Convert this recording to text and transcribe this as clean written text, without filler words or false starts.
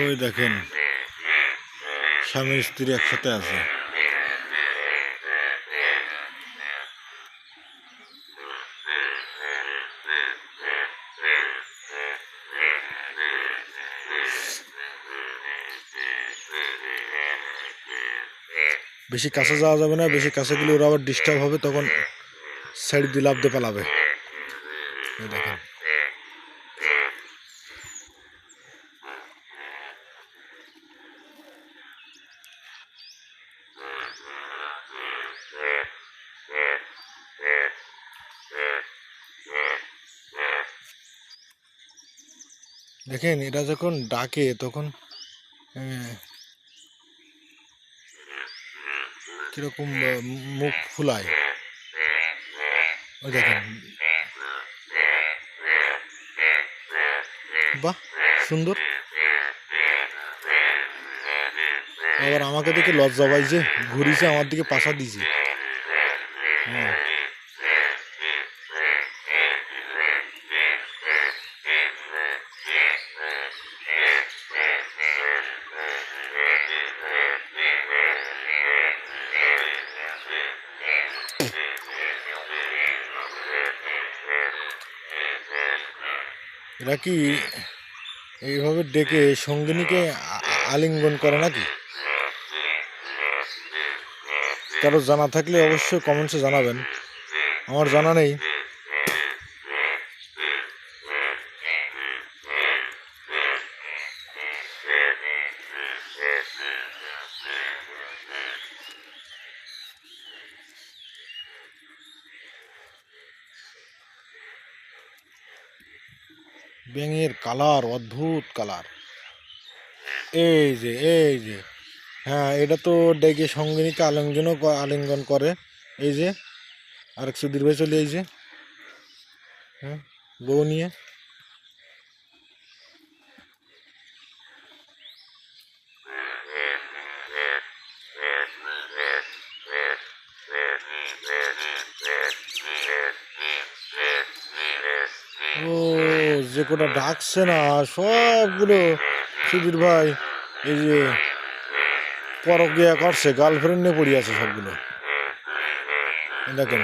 ওই দেখেন স্বামী স্ত্রী একসাথে আছে। বেশি কাছে যাওয়া যাবে না, বেশি কাছে গেলে ওরা আবার ডিস্টার্ব হবে, তখন সাইড দিয়ে লাফ দিয়ে পালাবে। এই দেখেন দেখেন এরা যখন ডাকে তখন কিরকম মুখ ফুলায়। ওই দেখেন, বাহ সুন্দর। আবার আমাকে দেখে লজ্জা পাইছে, ঘুরিছে আমার দিকে পাশা দিছে। হ্যাঁ এরা কি এইভাবে ডেকে সঙ্গিনীকে আলিঙ্গন করে নাকি? কারো জানা থাকলে অবশ্যই কমেন্টসে জানাবেন, আমার জানা নেই। ব্যাঙের কালার অদ্ভুত কালার। এই যে হ্যাঁ, এটা তো ডেকে সঙ্গিনীকে আলিঙ্গন করে। এই যে আরেক সুধীর ভাই চলে, এই যে হ্যাঁ বউ নিয়ে। ও যে কোটা ডাকছে না সবগুলো সুধীর ভাই এই যে পরকিয়া করছে, গার্লফ্রেন্ড নিয়ে পড়ে আছে সবগুলো। দেখেন